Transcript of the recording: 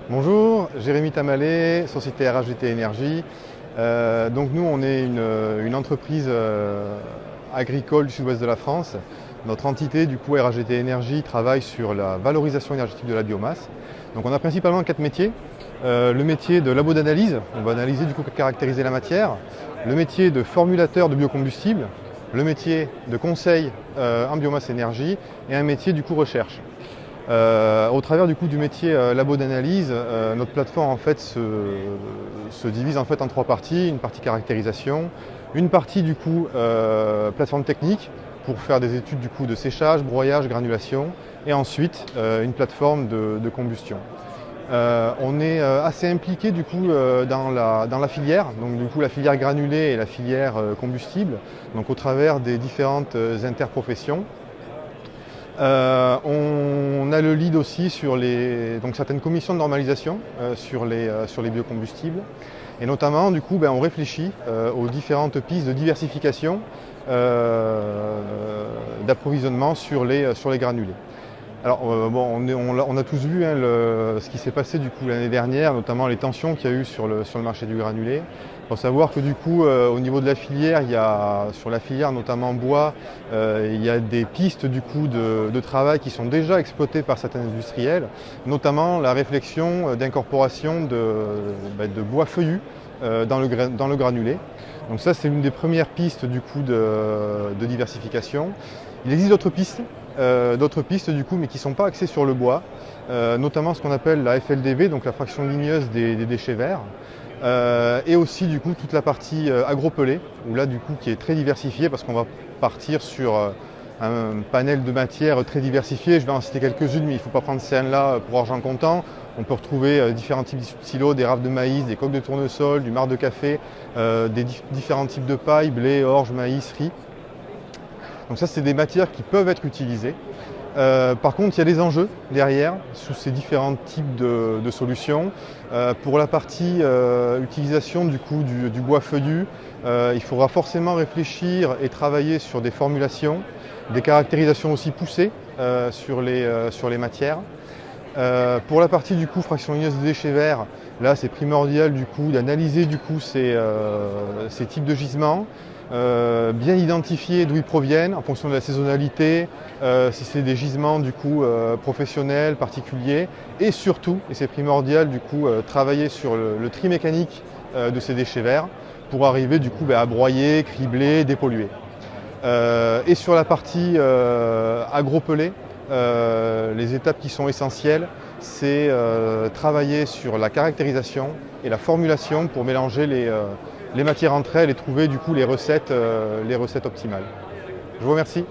Bonjour, Jérémy Tamalet, société RHDT Énergie. Donc nous, on est une entreprise agricole du sud-ouest de la France. Notre entité, du coup, RHDT Énergie, travaille sur la valorisation énergétique de la biomasse. Donc on a principalement 4 métiers. Le métier de labo d'analyse, on va analyser, du coup, caractériser la matière. Le métier de formulateur de biocombustible. Le métier de conseil en biomasse énergie. Et un métier, du coup, recherche. Au travers du métier labo d'analyse, notre plateforme en fait se divise en fait en 3 parties. Une partie caractérisation, une partie plateforme technique pour faire des études de séchage, broyage, granulation, et ensuite une plateforme de combustion. On est assez impliqué dans la filière, donc la filière granulée et la filière combustible, donc au travers des différentes interprofessions. On a le lead aussi sur certaines commissions de normalisation sur les biocombustibles. Et notamment, on réfléchit aux différentes pistes de diversification d'approvisionnement sur les granulés. Alors, on a tous vu ce qui s'est passé l'année dernière, notamment les tensions qu'il y a eu sur le marché du granulé. Il faut savoir que au niveau de la filière, sur la filière notamment bois, il y a des pistes de travail qui sont déjà exploitées par certains industriels, notamment la réflexion d'incorporation de bois feuillu dans le granulé. Donc ça, c'est une des premières pistes de diversification. Il existe d'autres pistes mais qui ne sont pas axées sur le bois, notamment ce qu'on appelle la FLDV, donc la fraction ligneuse des déchets verts, et aussi toute la partie agropelée, où là qui est très diversifiée parce qu'on va partir sur un panel de matières très diversifié. Je vais en citer quelques-unes, mais il ne faut pas prendre celles-là pour argent comptant. On peut retrouver différents types de silos, des rafles de maïs, des coques de tournesol, du marc de café, des différents types de paille, blé, orge, maïs, riz. Donc ça, c'est des matières qui peuvent être utilisées. Par contre, il y a des enjeux derrière, sous ces différents types de solutions. Pour la partie utilisation du bois feuillu, il faudra forcément réfléchir et travailler sur des formulations, des caractérisations aussi poussées sur les matières. Pour la partie fraction ligneuse des déchets verts, là c'est primordial d'analyser ces types de gisements, bien identifier d'où ils proviennent en fonction de la saisonnalité, si c'est des gisements professionnels, particuliers, et surtout, et c'est primordial, travailler sur le tri mécanique de ces déchets verts pour arriver à broyer, cribler, dépolluer. Et sur la partie agropelée, les étapes qui sont essentielles, c'est travailler sur la caractérisation et la formulation pour mélanger les matières entre elles et trouver les recettes optimales. Je vous remercie.